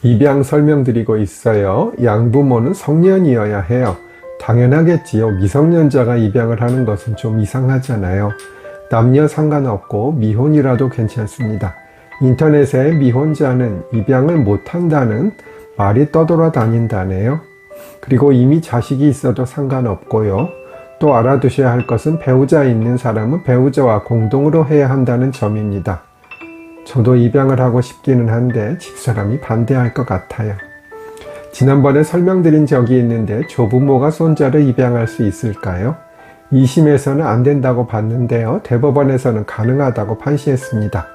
입양 설명드리고 있어요. 양부모는 성년이어야 해요. 당연하겠지요. 미성년자가 입양을 하는 것은 좀 이상하잖아요. 남녀 상관없고 미혼이라도 괜찮습니다. 인터넷에 미혼자는 입양을 못한다는 말이 떠돌아다닌다네요. 그리고 이미 자식이 있어도 상관없고요. 또 알아두셔야 할 것은 배우자 있는 사람은 배우자와 공동으로 해야 한다는 점입니다. 저도 입양을 하고 싶기는 한데 집사람이 반대할 것 같아요. 지난번에 설명드린 적이 있는데 조부모가 손자를 입양할 수 있을까요? 2심에서는 안 된다고 봤는데요. 대법원에서는 가능하다고 판시했습니다.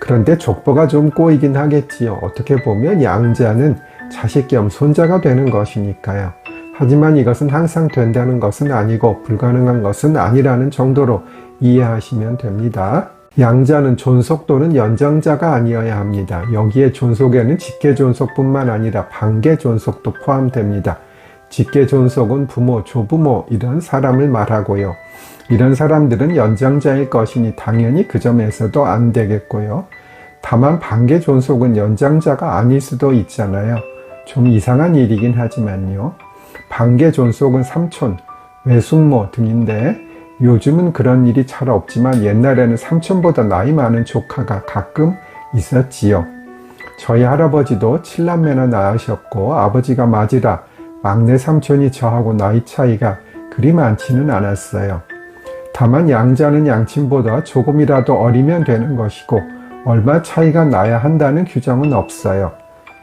그런데 족보가 좀 꼬이긴 하겠지요. 어떻게 보면 양자는 자식 겸 손자가 되는 것이니까요. 하지만 이것은 항상 된다는 것은 아니고 불가능한 것은 아니라는 정도로 이해하시면 됩니다. 양자는 존속 또는 연장자가 아니어야 합니다. 여기에 존속에는 직계존속뿐만 아니라 반계존속도 포함됩니다. 직계존속은 부모, 조부모 이런 사람을 말하고요. 이런 사람들은 연장자일 것이니 당연히 그 점에서도 안 되겠고요. 다만 반계존속은 연장자가 아닐 수도 있잖아요. 좀 이상한 일이긴 하지만요. 반계존속은 삼촌, 외숙모 등인데 요즘은 그런 일이 잘 없지만 옛날에는 삼촌보다 나이 많은 조카가 가끔 있었지요. 저희 할아버지도 7남매나 낳으셨고 아버지가 맞이라 막내 삼촌이 저하고 나이 차이가 그리 많지는 않았어요. 다만 양자는 양친보다 조금이라도 어리면 되는 것이고 얼마 차이가 나야 한다는 규정은 없어요.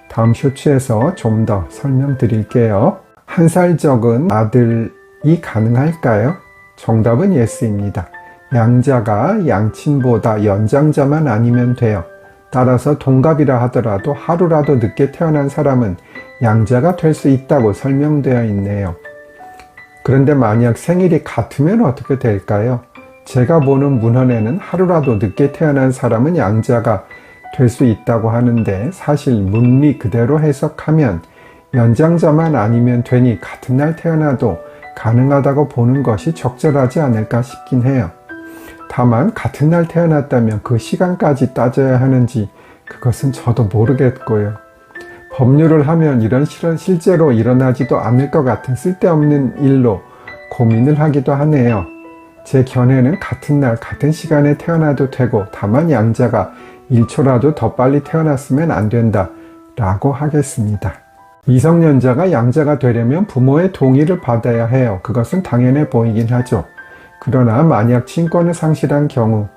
다음 쇼츠에서 좀 더 설명드릴게요. 1살 적은 아들이 가능할까요? 정답은 예스입니다. 양자가 양친보다 연장자만 아니면 돼요. 따라서 동갑이라 하더라도 하루라도 늦게 태어난 사람은 양자가 될 수 있다고 설명되어 있네요. 그런데 만약 생일이 같으면 어떻게 될까요? 제가 보는 문헌에는 하루라도 늦게 태어난 사람은 양자가 될 수 있다고 하는데 사실 문리 그대로 해석하면 연장자만 아니면 되니 같은 날 태어나도 가능하다고 보는 것이 적절하지 않을까 싶긴 해요. 다만 같은 날 태어났다면 그 시간까지 따져야 하는지 그것은 저도 모르겠고요. 법률을 하면 이런 실은 실제로 일어나지도 않을 것 같은 쓸데없는 일로 고민을 하기도 하네요. 제 견해는 같은 날 같은 시간에 태어나도 되고 다만 양자가 1초라도 더 빨리 태어났으면 안 된다 라고 하겠습니다. 미성년자가 양자가 되려면 부모의 동의를 받아야 해요. 그것은 당연해 보이긴 하죠. 그러나 만약 친권을 상실한 경우,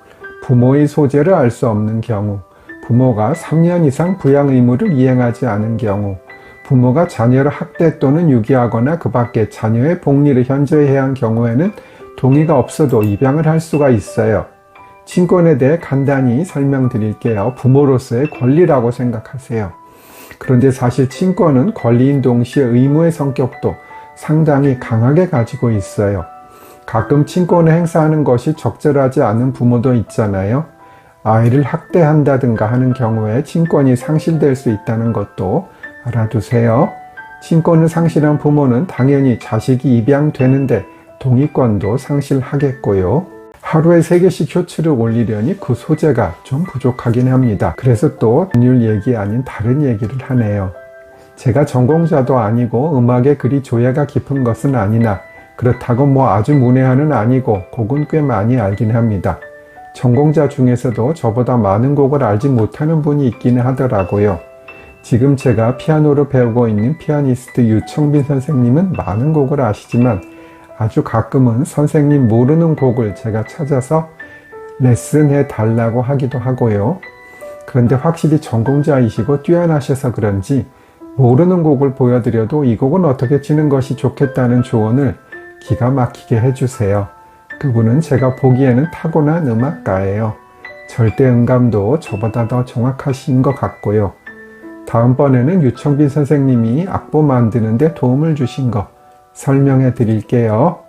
부모의 소재를 알 수 없는 경우, 부모가 3년 이상 부양 의무를 이행하지 않은 경우, 부모가 자녀를 학대 또는 유기하거나 그 밖에 자녀의 복리를 현저해야 한 경우에는 동의가 없어도 입양을 할 수가 있어요. 친권에 대해 간단히 설명드릴게요. 부모로서의 권리라고 생각하세요. 그런데 사실 친권은 권리인 동시에 의무의 성격도 상당히 강하게 가지고 있어요. 가끔 친권을 행사하는 것이 적절하지 않은 부모도 있잖아요. 아이를 학대한다든가 하는 경우에 친권이 상실될 수 있다는 것도 알아두세요. 친권을 상실한 부모는 당연히 자식이 입양되는데 동의권도 상실하겠고요. 하루에 3개씩 쇼츠를 올리려니 그 소재가 좀 부족하긴 합니다. 그래서 또 법률 얘기 아닌 다른 얘기를 하네요. 제가 전공자도 아니고 음악에 그리 조예가 깊은 것은 아니나 그렇다고 아주 문외한은 아니고 곡은 꽤 많이 알긴 합니다. 전공자 중에서도 저보다 많은 곡을 알지 못하는 분이 있기는 하더라고요. 지금 제가 피아노를 배우고 있는 피아니스트 유청빈 선생님은 많은 곡을 아시지만 아주 가끔은 선생님 모르는 곡을 제가 찾아서 레슨해 달라고 하기도 하고요. 그런데 확실히 전공자이시고 뛰어나셔서 그런지 모르는 곡을 보여드려도 이 곡은 어떻게 치는 것이 좋겠다는 조언을 기가 막히게 해주세요. 그분은 제가 보기에는 타고난 음악가예요. 절대 음감도 저보다 더 정확하신 것 같고요. 다음번에는 유청빈 선생님이 악보 만드는 데 도움을 주신 거 설명해 드릴게요.